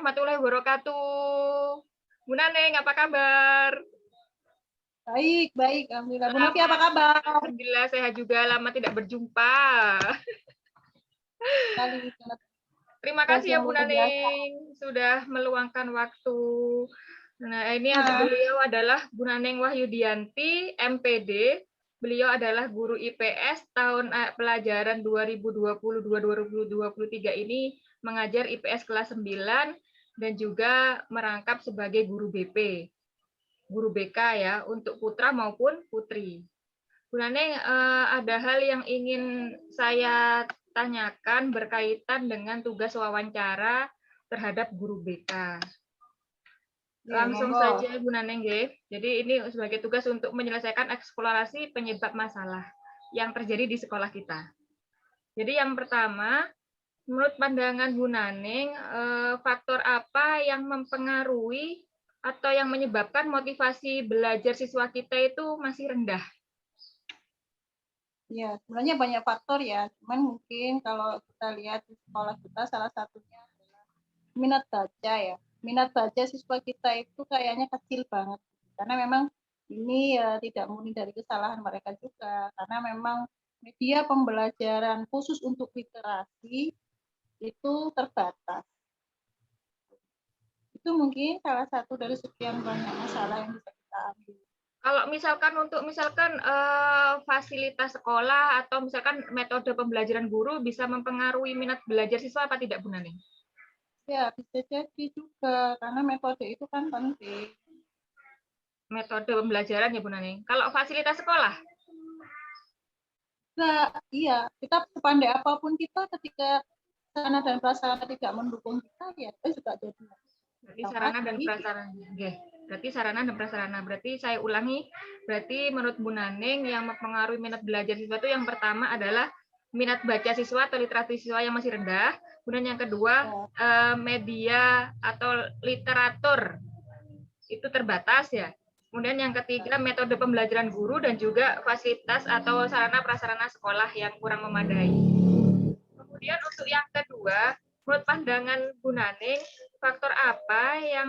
warahmatullahi wabarakatuh. Bu Naneng, apa kabar? Baik, baik. Alhamdulillah. Bu Novi, apa kabar? Alhamdulillah sehat juga, lama tidak berjumpa. Terima kasih ya Bu Naneng sudah meluangkan waktu. Nah, ini beliau adalah Bu Naneng Wahyudianti, MPD. Beliau adalah guru IPS tahun pelajaran 2020-2023 ini mengajar IPS kelas 9 dan juga merangkap sebagai guru BP, guru BK ya, untuk putra maupun putri. Bu Naneng, ada hal yang ingin saya tanyakan berkaitan dengan tugas wawancara terhadap guru BK. Langsung saja Bu Naneng, jadi ini sebagai tugas untuk menyelesaikan eksplorasi penyebab masalah yang terjadi di sekolah kita. Jadi yang pertama, menurut pandangan Bu Naneng, faktor apa yang mempengaruhi atau yang menyebabkan motivasi belajar siswa kita itu masih rendah? Ya, sebenarnya banyak faktor ya. Cuman mungkin kalau kita lihat di sekolah kita, salah satunya adalah minat baca ya. Minat baca siswa kita itu kayaknya kecil banget. Karena memang ini tidak murni dari kesalahan mereka juga. Karena memang media pembelajaran khusus untuk literasi itu terbatas. Itu mungkin salah satu dari sekian banyak masalah yang bisa kita ambil. Kalau misalkan fasilitas sekolah atau misalkan metode pembelajaran guru bisa mempengaruhi minat belajar siswa apa tidak, Bu Naneng? Ya, bisa jadi juga karena metode itu kan penting. Metode pembelajaran ya, Bu Naneng. Kalau fasilitas sekolah? Nah, iya, kita sepandai apapun kita ketika sarana dan prasarana tidak mendukung kita, ya kita juga jadi. Berarti sarana dan prasarana. Berarti sarana dan prasarana. Berarti saya ulangi, berarti menurut Bu Naneng yang mempengaruhi minat belajar siswa itu yang pertama adalah minat baca siswa atau literasi siswa yang masih rendah. Kemudian yang kedua, media atau literatur itu terbatas ya. Kemudian yang ketiga, metode pembelajaran guru dan juga fasilitas atau sarana prasarana sekolah yang kurang memadai. Kemudian untuk yang kedua, menurut pandangan Bu Naneng, faktor apa yang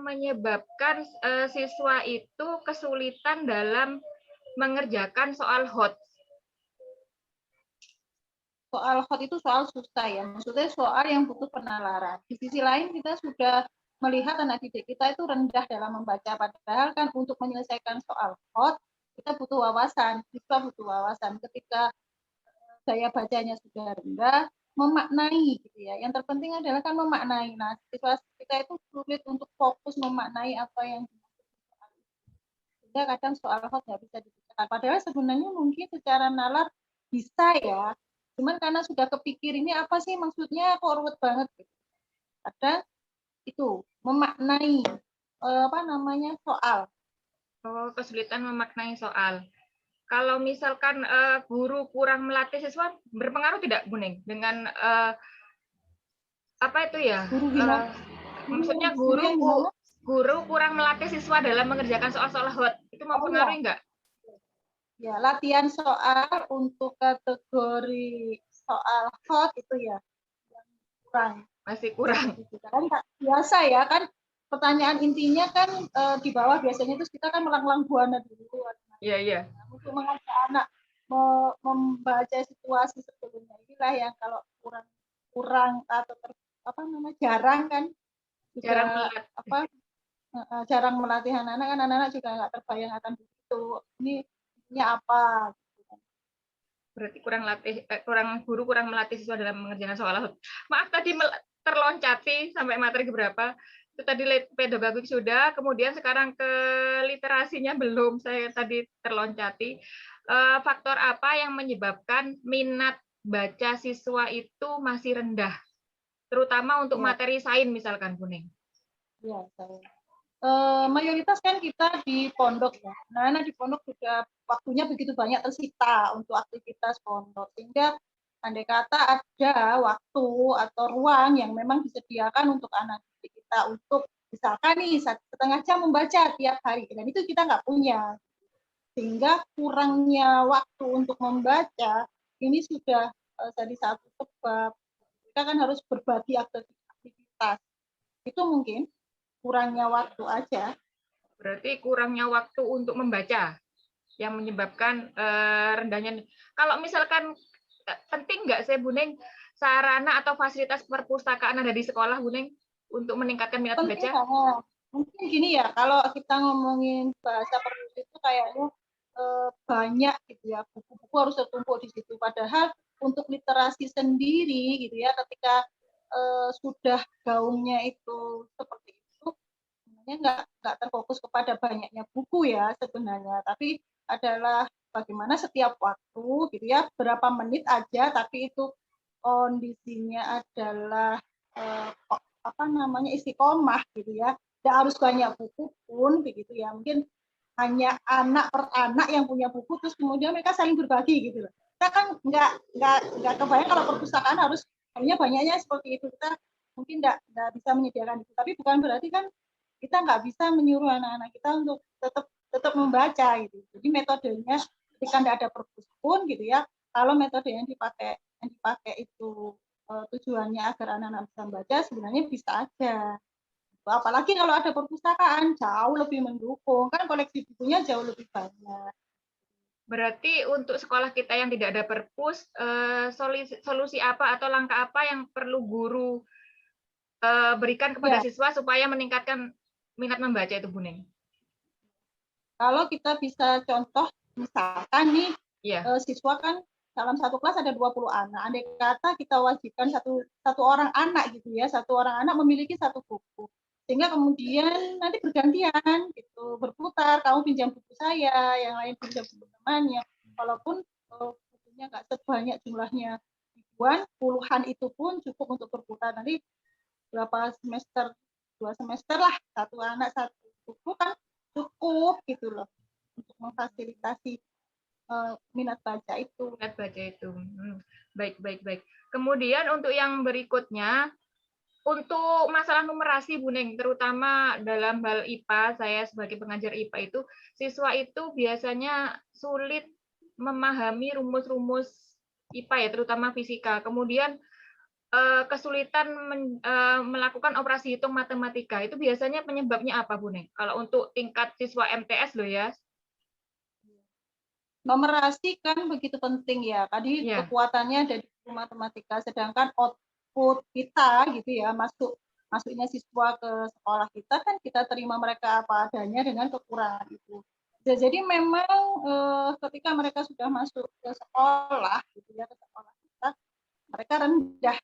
menyebabkan siswa itu kesulitan dalam mengerjakan soal hot? Soal hot itu soal susah ya, maksudnya soal yang butuh penalaran. Di sisi lain kita sudah melihat anak didik kita itu rendah dalam membaca, padahal kan untuk menyelesaikan soal hot kita butuh wawasan, siswa butuh wawasan. Ketika daya bacanya sudah rendah, memaknai gitu ya. Yang terpenting adalah kan memaknai. Nah, siswa kita itu sulit untuk fokus memaknai apa yang sehingga kadang soal hot nggak bisa dibicarakan. Padahal sebenarnya mungkin secara nalar bisa ya, cuman karena sudah kepikir ini apa sih maksudnya kok ruwet banget gitu. Kadang itu memaknai soal. Oh, kesulitan memaknai soal. Kalau misalkan guru kurang melatih siswa, berpengaruh tidak, Bu Neng, dengan apa itu ya? Maksudnya guru kurang melatih siswa dalam mengerjakan soal-soal hot, itu mempengaruhi enggak? Ya, latihan soal untuk kategori soal hot itu ya kurang. Masih kurang. Kan biasa ya kan pertanyaan intinya kan di bawah biasanya itu kita kan melang-lang buana dulu. Iya, iya. Untuk mengajak anak membaca situasi sebelumnya inilah yang kalau kurang atau jarang kan juga jarang melatih anak-anak kan anak-anak juga nggak terbayang akan begitu ini apa gitu. Berarti guru kurang melatih siswa dalam mengerjakan soal. Maaf tadi terloncati sampai materi keberapa. Itu tadi pedagogik sudah, kemudian sekarang ke literasinya belum. Saya tadi terloncati. Faktor apa yang menyebabkan minat baca siswa itu masih rendah? Terutama untuk materi sains misalkan, Bu Neng. Ya, mayoritas kan kita di pondok ya. Nah, di pondok juga waktunya begitu banyak tersita untuk aktivitas pondok. Sehingga andai kata ada waktu atau ruang yang memang disediakan untuk anak didik kita untuk misalkan nih setengah jam membaca tiap hari. Dan itu kita nggak punya. Sehingga kurangnya waktu untuk membaca ini sudah jadi satu sebab. Kita kan harus berbagi aktivitas. Itu mungkin kurangnya waktu aja. Berarti kurangnya waktu untuk membaca yang menyebabkan rendahnya. Kalau misalkan penting nggak sih Bu Neng sarana atau fasilitas perpustakaan ada di sekolah Bu Neng untuk meningkatkan minat Penting baca? banget. Mungkin gini ya, kalau kita ngomongin bahasa perpus itu kayaknya banyak gitu ya, buku-buku harus tertumpuk di situ. Padahal untuk literasi sendiri gitu ya, ketika sudah gaungnya itu seperti itu, sebenarnya nggak terfokus kepada banyaknya buku ya sebenarnya, tapi adalah bagaimana setiap waktu gitu ya, berapa menit aja, tapi itu kondisinya adalah apa namanya istiqomah gitu ya. Tidak harus banyak buku pun begitu ya. Mungkin hanya anak per anak yang punya buku terus kemudian mereka saling berbagi gitu loh. Kita kan nggak kebayang kalau perpustakaan harus hanya banyaknya seperti itu. Kita mungkin nggak bisa menyediakan itu. Tapi bukan berarti kan kita nggak bisa menyuruh anak-anak kita untuk tetap membaca gitu. Jadi metodenya ketika tidak ada perpus pun gitu ya. Kalau metode yang dipakai itu tujuannya agar anak-anak bisa membaca, sebenarnya bisa aja. Apalagi kalau ada perpustakaan, jauh lebih mendukung. Kan koleksi bukunya jauh lebih banyak. Berarti untuk sekolah kita yang tidak ada perpus, solusi apa atau langkah apa yang perlu guru berikan kepada Ya, siswa supaya meningkatkan minat membaca itu Bu Neng? kalau kita bisa contoh, misalkan nih, Iya. siswa kan dalam satu kelas ada 20 anak. Andai kata kita wajibkan satu orang anak gitu ya, satu orang anak memiliki satu buku. Sehingga kemudian nanti bergantian gitu, berputar, kamu pinjam buku saya, yang lain pinjam buku temannya. Walaupun bukunya nggak sebanyak jumlahnya ribuan, puluhan itu pun cukup untuk berputar. Nanti berapa semester, 2 semester lah, satu anak satu buku kan cukup gitu loh untuk memfasilitasi minat baca itu. Minat baca itu. Baik, baik, baik. Kemudian untuk yang berikutnya, untuk masalah numerasi Bu Neng, terutama dalam hal IPA, saya sebagai pengajar IPA itu, siswa itu biasanya sulit memahami rumus-rumus IPA ya, terutama fisika. Kemudian kesulitan melakukan operasi hitung matematika. Itu biasanya penyebabnya apa Bu Neng? Kalau untuk tingkat siswa MTS loh ya. Numerasi kan begitu penting ya. Tadi Ya. kekuatannya ada di matematika, sedangkan output kita gitu ya, masuknya siswa ke sekolah kita kan kita terima mereka apa adanya dengan kekurangan itu. Jadi memang ketika mereka sudah masuk ke sekolah gitu ya, ke sekolah kita, mereka rendah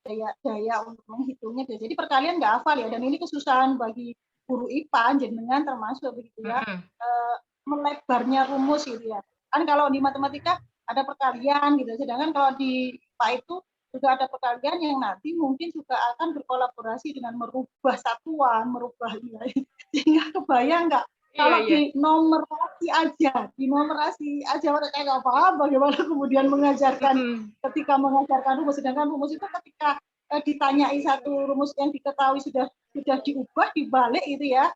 daya untuk menghitungnya. Jadi perkalian nggak hafal ya, dan ini kesusahan bagi guru IPA jenengan termasuk begitu ya, melebarnya rumus gitu ya. Kan kalau di matematika ada perkalian gitu, sedangkan kalau di IPA itu juga ada perkalian yang nanti mungkin juga akan berkolaborasi dengan merubah satuan, merubah nilai. Sehingga kebayang nggak kalau Iya. di numerasi aja mereka nggak paham bagaimana kemudian mengajarkan ketika mengajarkan rumus, sedangkan rumus itu ketika ditanyai satu rumus yang diketahui sudah diubah dibalik itu ya,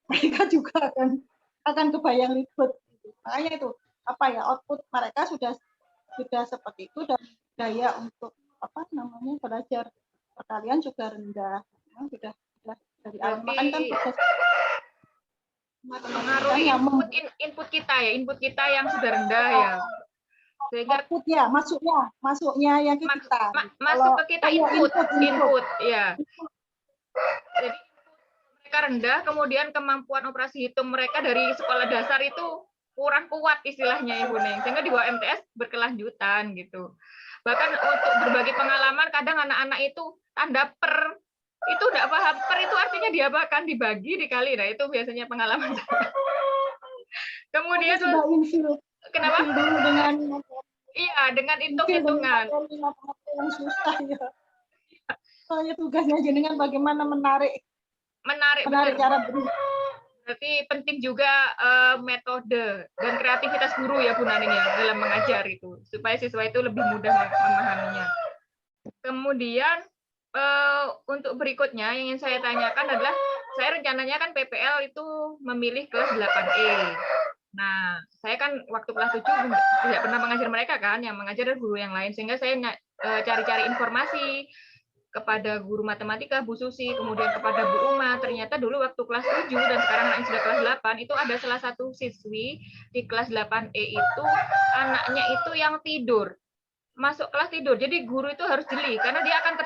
mereka juga akan kebayang ribet. Makanya itu apa ya, output mereka sudah seperti itu, dan daya untuk apa namanya belajar perkalian juga rendah. Memang sudah dari awal. Makanya kan proses mengaruhi input kita ya, input kita yang sudah rendah ya. Sehingga output ya, masuknya yang ke kita. Masuk ke kita input ya. Jadi mereka rendah, kemudian kemampuan operasi hitung mereka dari sekolah dasar itu kurang kuat istilahnya Ibu Neng, sehingga di bawah MTS berkelanjutan gitu. Bahkan untuk berbagi pengalaman, kadang anak-anak itu tanda per itu tidak paham, per itu artinya diapakan, dibagi, dikali. Nah itu biasanya pengalaman. Kemudian kenapa? Dulu dengan iya, dengan hitung-hitungan. Yang susah ya. Soalnya tugasnya jenengan bagaimana menarik cara berarti penting juga metode dan kreativitas guru ya Bu Naning ya dalam mengajar itu supaya siswa itu lebih mudah memahaminya. Kemudian untuk berikutnya yang ingin saya tanyakan adalah saya rencananya kan PPL itu memilih kelas 8E Nah, saya kan waktu kelas 7 tidak pernah mengajar mereka kan, yang mengajar adalah guru yang lain, sehingga saya cari-cari informasi kepada guru matematika Bu Susi, kemudian kepada Bu Uma. Ternyata dulu waktu kelas 7 dan sekarang anaknya sudah kelas 8, itu ada salah satu siswi di kelas 8E itu, anaknya itu yang tidur. Masuk kelas tidur. Jadi guru itu harus jeli karena dia akan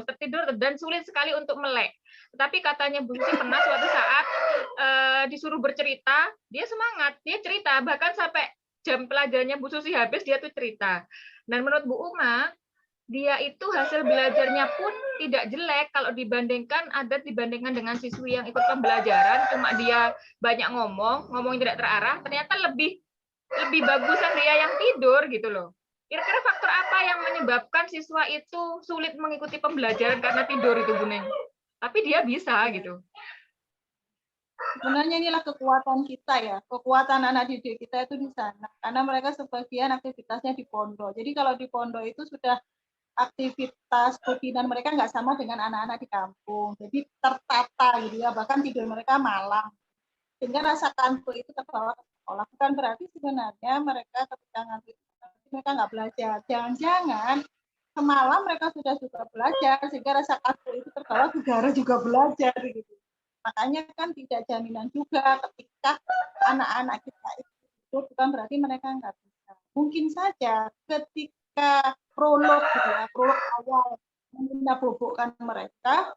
tertidur dan sulit sekali untuk melek. Tetapi katanya Bu Susi pernah suatu saat disuruh bercerita, dia semangat, dia cerita bahkan sampai jam pelajarannya Bu Susi habis dia tuh cerita. Dan menurut Bu Uma, dia itu hasil belajarnya pun tidak jelek kalau dibandingkan dengan siswi yang ikut pembelajaran, cuma dia banyak ngomong tidak terarah, ternyata lebih bagusan dia yang tidur gitu loh. Kira-kira faktor apa yang menyebabkan siswa itu sulit mengikuti pembelajaran karena tidur itu, Bu Neng? Tapi dia bisa gitu. Sebenarnya inilah kekuatan kita ya, kekuatan anak didik kita itu di sana. Karena mereka sebagian aktivitasnya di pondok. Jadi kalau di pondok itu sudah aktivitas rutinan mereka nggak sama dengan anak-anak di kampung. Jadi tertata gitu ya, bahkan tidur mereka malam. Sehingga rasa kantuk itu terbawa ke sekolah. Bukan berarti sebenarnya mereka ketika ngantuk mereka nggak belajar. Jangan-jangan semalam mereka sudah belajar sehingga rasa kantuk itu terbawa gara juga belajar gitu. Makanya kan tidak jaminan juga ketika anak-anak kita itu bukan berarti mereka nggak bisa. Mungkin saja ketika prolog gitu ya, prolog awal menabobokkan mereka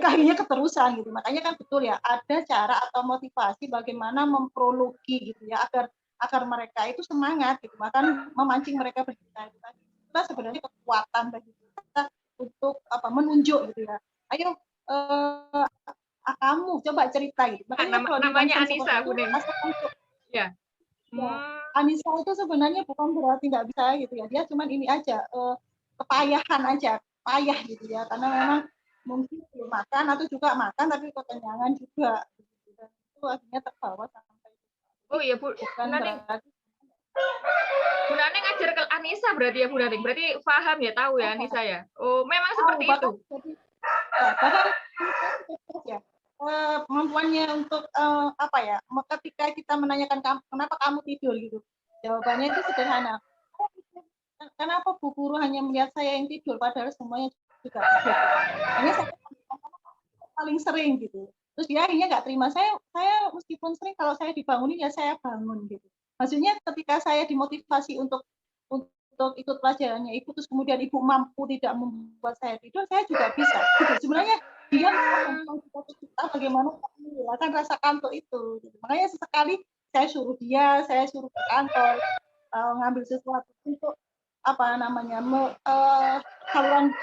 akhirnya keterusan gitu. Makanya kan betul ya, ada cara atau motivasi bagaimana memprologi gitu ya agar mereka itu semangat gitu, bahkan memancing mereka bercerita. Itu sebenarnya kekuatan bagi kita untuk menunjuk gitu ya. Ayo kamu coba cerita gitu. Makanya kalau namanya di Anissa, seperti itu, ya. Anissa itu sebenarnya bukan berarti nggak bisa gitu ya. Dia cuma ini aja kepayahan aja, payah gitu ya. Karena memang mungkin belum makan atau juga makan tapi kekenyangan juga. Dan itu akhirnya terbawa sampai. Oh iya Bu, bukan berarti. Bu Naneng ngajar ke Anissa berarti ya Bu Naneng. Berarti paham ya, tahu ya Anissa ya. Oh memang seperti itu. Bahkan ya kemampuannya untuk ketika kita menanyakan kenapa kamu tidur gitu, jawabannya itu sederhana. Kenapa Bu Guru hanya melihat saya yang tidur padahal semuanya juga tidur? Hanya saya paling sering gitu. Terus dia akhirnya nggak terima. Saya meskipun sering kalau saya dibangunin ya saya bangun gitu. Maksudnya ketika saya dimotivasi untuk ikut pelajarannya ibu, terus kemudian ibu mampu tidak membuat saya tidur, saya juga bisa. Gitu. Sebenarnya dia mau kita bagaimana menghilangkan rasa kantuk itu. Gitu. Makanya sesekali saya suruh ke kantor ngambil sesuatu untuk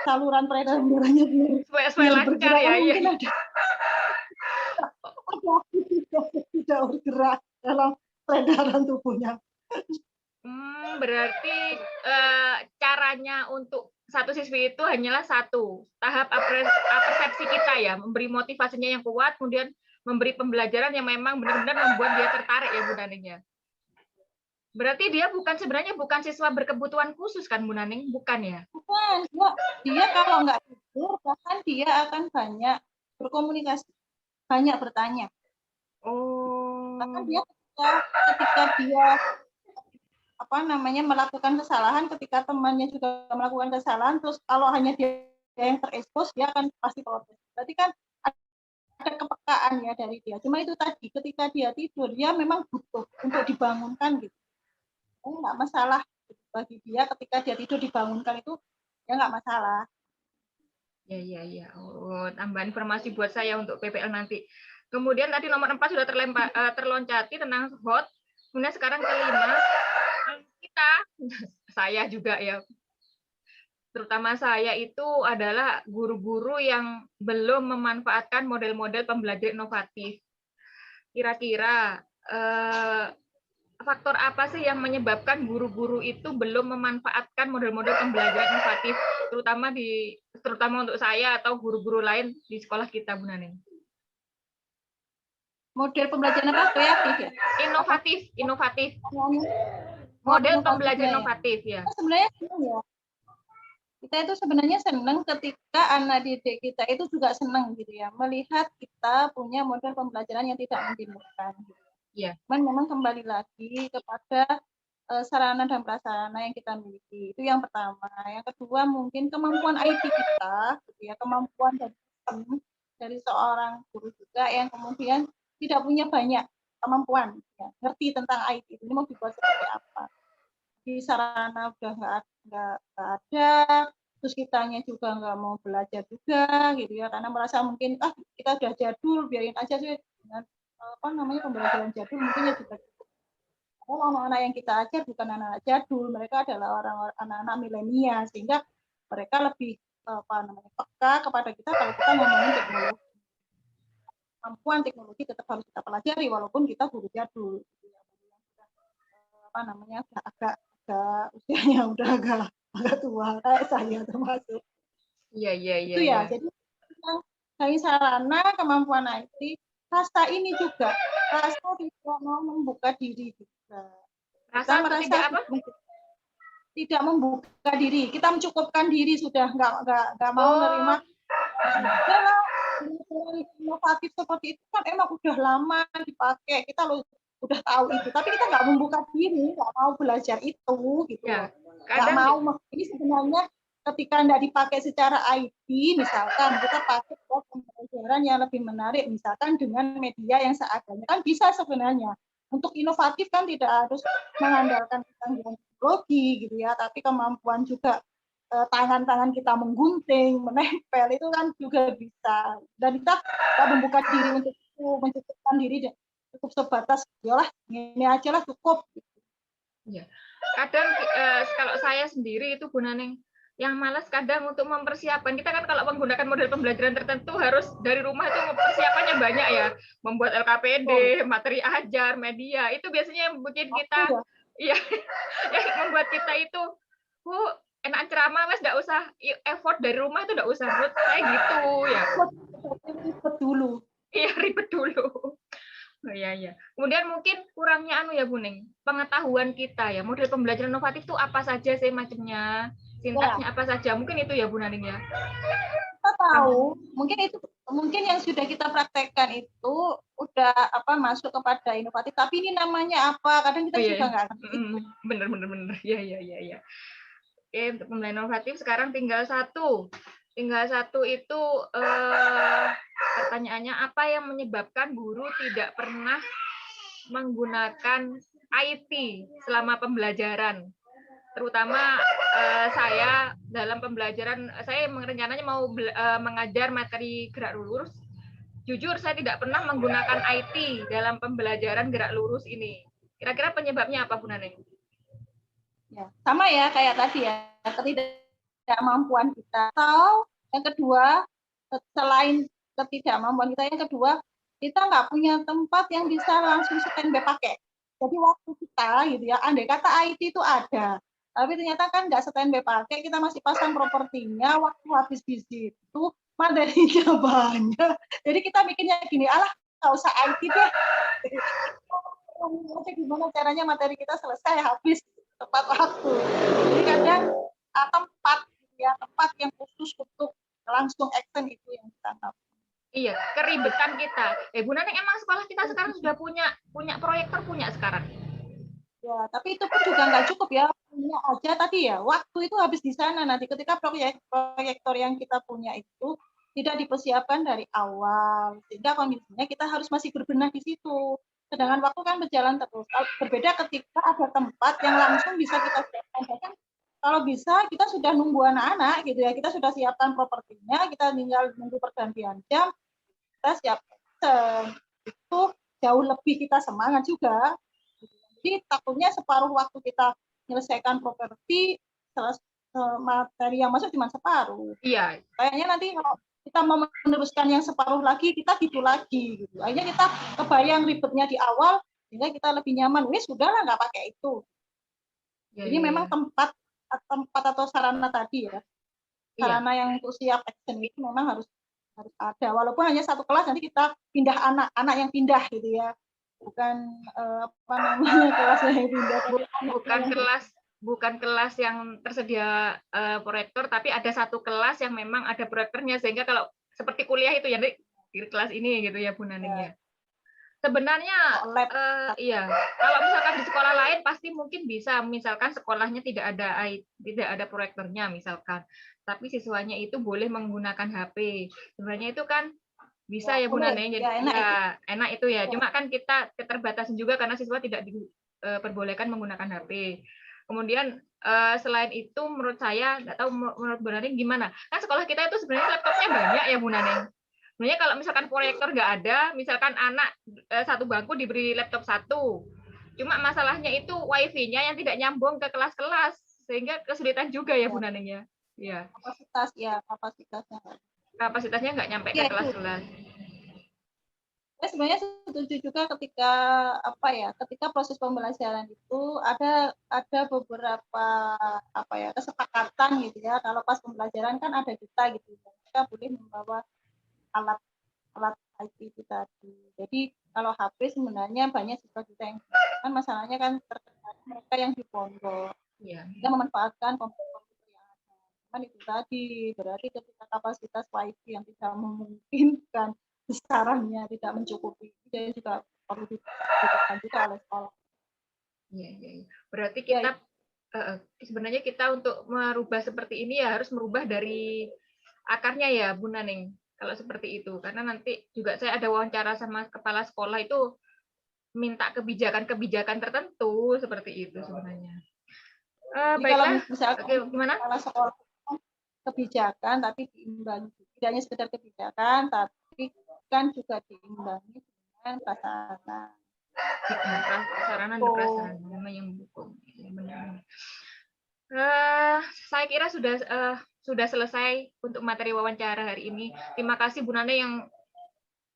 saluran peredaran darahnya biar lancar ya. Mungkin ada tidak bergerak dalam peredaran tubuhnya. Berarti caranya untuk satu siswi itu hanyalah satu tahap persepsi kita ya, memberi motivasinya yang kuat, kemudian memberi pembelajaran yang memang benar-benar membuat dia tertarik ya Bu Naneng ya. Berarti dia sebenarnya bukan siswa berkebutuhan khusus kan Bu Naneng, bukan ya? Bukan, dia kalau nggak tidur bahkan dia akan banyak berkomunikasi, banyak bertanya. Oh. Bahkan dia ketika dia melakukan kesalahan, ketika temannya juga melakukan kesalahan, terus kalau hanya dia yang terekspos, dia akan pasti protes. Berarti kan ada kepekaan ya dari dia. Cuma itu tadi, ketika dia tidur, dia memang butuh untuk dibangunkan gitu. Nggak masalah bagi dia ketika dia tidur dibangunkan itu, ya nggak masalah. Ya. Oh, tambah informasi buat saya untuk PPL nanti. Kemudian tadi nomor 4 sudah terloncati tentang hot. Kemudian sekarang kelima, kita, saya juga ya, terutama saya itu adalah guru-guru yang belum memanfaatkan model-model pembelajaran inovatif. Kira-kira faktor apa sih yang menyebabkan guru-guru itu belum memanfaatkan model-model pembelajaran inovatif, terutama untuk saya atau guru-guru lain di sekolah kita, Bu Naneng? Model pembelajaran apa? Kreatif ya? Inovatif. Model pembelajaran inovatif ya. Sebenarnya ya. Kita itu sebenarnya senang ketika anak didik kita itu juga senang gitu ya, melihat kita punya model pembelajaran yang tidak membingungkan. Iya. Cuman memang kembali lagi kepada sarana dan prasarana yang kita miliki. Itu yang pertama. Yang kedua mungkin kemampuan IT kita, gitu ya, kemampuan dari seorang guru juga yang kemudian tidak punya banyak kemampuan, ya, ngerti tentang IT ini mau dibuat seperti apa. Di sarana udah nggak ada, terus kitanya juga nggak mau belajar juga, gitu ya, karena merasa mungkin kita udah jadul, biarin aja sih dengan pembelajaran jadul mungkin ya juga. Anak-anak yang kita ajar bukan anak-anak jadul, mereka adalah anak-anak milenial, sehingga mereka lebih peka kepada kita kalau kita ngomongin teknologi. Kemampuan teknologi tetap harus kita pelajari walaupun kita guru jadul. Agak usianya udah agak tua kayak saya termasuk. Iya. Itu ya. Jadi dari sarana kemampuan IT, rasa ini juga, rasa tidak mau membuka diri juga. Kita merasa tidak membuka diri, kita mencukupkan diri sudah, nggak mau menerima. Inovatif seperti itu kan emang udah lama dipakai, kita udah tahu itu, tapi kita nggak membuka diri, nggak mau belajar itu, gitu. Ya, nggak mau. Ini sebenarnya ketika nggak dipakai secara IT, misalkan kita pakai pembelajaran yang lebih menarik, misalkan dengan media yang seadanya, kan bisa sebenarnya. Untuk inovatif kan tidak harus mengandalkan kecanggihan teknologi, gitu ya, tapi kemampuan juga tangan-tangan kita menggunting, menempel, itu kan juga bisa. Dan kita membuka diri untuk itu, mencukupkan diri cukup sebatas, yalah ini aja lah cukup. Ya. Kadang kalau saya sendiri itu Bu Naneng, yang malas kadang untuk mempersiapkan. Kita kan kalau menggunakan model pembelajaran tertentu harus dari rumah itu persiapannya banyak ya, membuat LKPD, materi ajar, media, itu biasanya yang bikin kita, ya, membuat kita itu, enak ceramah mas, nggak usah effort dari rumah itu nggak usah, menurut saya gitu ya. Ribet dulu. Iya ribet dulu. Oh, iya. Kemudian mungkin kurangnya ya Bu Ning, pengetahuan kita ya, model pembelajaran inovatif itu apa saja sih macamnya, sintaksnya apa saja, mungkin itu ya Bu Naning ya. Kita tahu, mungkin yang sudah kita praktekkan itu udah masuk kepada inovatif, tapi ini namanya apa? Kadang kita juga nggak ngerti. Bener. Iya. Oke, untuk pembelajaran inovatif sekarang tinggal satu itu pertanyaannya, apa yang menyebabkan guru tidak pernah menggunakan IT selama pembelajaran? Terutama saya dalam pembelajaran, saya rencananya mau mengajar materi gerak lurus. Jujur saya tidak pernah menggunakan IT dalam pembelajaran gerak lurus ini. Kira-kira penyebabnya apa Bu Naneng? Ya, sama ya kayak tadi ya, ketidakmampuan kita. Atau yang kedua, selain ketidakmampuan kita, yang kedua, kita nggak punya tempat yang bisa langsung standby pakai. Jadi waktu kita gitu ya, andai kata IT itu ada, tapi ternyata kan nggak standby pakai, kita masih pasang propertinya, waktu habis di situ materinya banyak. Jadi kita mikirnya gini, alah nggak usah IT deh. Gimana caranya materi kita selesai habis tepat waktu. Jadi kadang tempat yang khusus untuk langsung action itu yang kita tahu. Iya, keribetan kita. Bu Naneng, emang sekolah kita sekarang sudah punya proyektor sekarang? Ya, tapi itu pun juga nggak cukup ya. Punya aja tadi ya, waktu itu habis di sana. Nanti ketika proyektor yang kita punya itu tidak dipersiapkan dari awal, sehingga kondisinya kita harus masih berbenah di situ. Sedangkan waktu kan berjalan terus. Berbeda ketika ada tempat yang langsung bisa kita siapkan. Kalau bisa kita sudah nunggu anak-anak gitu ya, kita sudah siapkan propertinya, kita tinggal nunggu pergantian jam, kita siapkan. Itu jauh lebih kita semangat juga. Jadi takutnya separuh waktu kita menyelesaikan properti, materi yang masuk cuma separuh. Iya. Kayaknya nanti kalau kita mau meneruskan yang separuh lagi, kita gitu lagi. Gitu. Akhirnya kita kebayang ribetnya di awal, sehingga kita lebih nyaman. Wih, sudahlah nggak pakai itu. Jadi memang tempat atau sarana tadi ya, sarana yang untuk siap action itu memang harus ada. Walaupun hanya satu kelas, nanti kita pindah anak yang pindah gitu ya. Bukan kelas yang pindah. Bukan kelas yang tersedia proyektor, tapi ada satu kelas yang memang ada proyektornya, sehingga kalau seperti kuliah itu ya di kelas ini gitu ya Bu Naning ya. Sebenarnya lab. iya, kalau misalkan di sekolah lain pasti mungkin bisa, misalkan sekolahnya tidak ada proyektornya misalkan, tapi siswanya itu boleh menggunakan HP. Sebenarnya itu kan bisa ya Bu Boleh. Naneng, jadi Ya, enak itu. ya enak itu ya. Ya. Cuma kan kita keterbatasan juga karena siswa tidak diperbolehkan menggunakan HP. Kemudian selain itu menurut saya, nggak tahu menurut Bu Naneng gimana. Kan sekolah kita itu sebenarnya laptopnya banyak ya Bu Naneng. Sebenarnya kalau misalkan proyektor nggak ada, misalkan anak satu bangku diberi laptop satu, cuma masalahnya itu wifi-nya yang tidak nyambung ke kelas-kelas, sehingga kesulitan juga ya Bu Naneng ya. Iya. Kapasitasnya. Kapasitasnya nggak nyampe ke Ya, kelas-kelas. Saya sebenarnya setuju juga ketika ketika proses pembelajaran itu ada beberapa kesepakatan gitu ya. Kalau pas pembelajaran kan ada kita gitu, kita boleh membawa alat IT itu tadi. Jadi kalau HP sebenarnya banyak siswa kita yang kan masalahnya kan terkait mereka yang di pondok. Iya. Kita memanfaatkan komputer yang ada. Cuman itu tadi berarti ketika kapasitas wifi yang tidak memungkinkan besarannya tidak mencukupi, jadi juga perlu diperhatikan juga oleh sekolah. Iya. Berarti kita sebenarnya kita untuk merubah seperti ini ya harus merubah dari akarnya ya Bu Naneng. Kalau seperti itu, karena nanti juga saya ada wawancara sama kepala sekolah itu minta kebijakan-kebijakan tertentu seperti itu sebenarnya. Baiklah. Kalau misalkan Oke, gimana? kepala sekolah kebijakan tapi diimbangi, tidak hanya sekedar kebijakan tapi kan juga diimbangi dengan prasarana. Sarana dan prasarana yang mendukung. Saya kira sudah selesai untuk materi wawancara hari ini. Terima kasih Bu Nane yang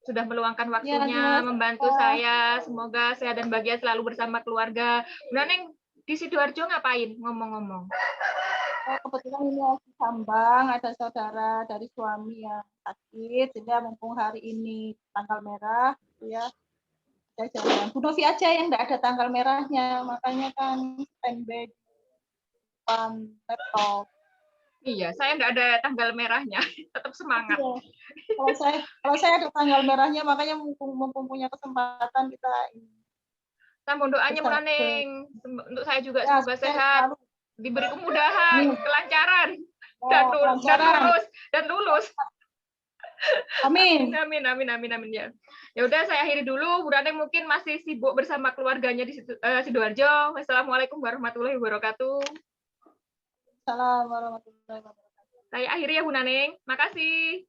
sudah meluangkan waktunya membantu saya. Semoga sehat dan bahagia selalu bersama keluarga. Bu Naneng di Sidoarjo ngapain ngomong-ngomong? Kebetulan ini lagi sambang, ada saudara dari suami yang sakit, sehingga mumpung hari ini tanggal merah, ya, jalan. Bu Novi aja yang nggak ada tanggal merahnya, makanya kan standby di depan laptop. Iya, saya nggak ada tanggal merahnya, tetap semangat. Iya. Kalau saya ada tanggal merahnya, makanya mumpung punya kesempatan kita ini. Mohon doanya Bu Naneng, untuk saya juga ya, semoga sehat, diberi kemudahan, kelancaran, dan lulus. Amin. Amin ya. Ya udah saya akhiri dulu. Bu Naneng mungkin masih sibuk bersama keluarganya di Sidoarjo. Wassalamualaikum warahmatullahi wabarakatuh. Assalamualaikum warahmatullahi wabarakatuh. Saya akhiri ya Bu Naneng. Makasih.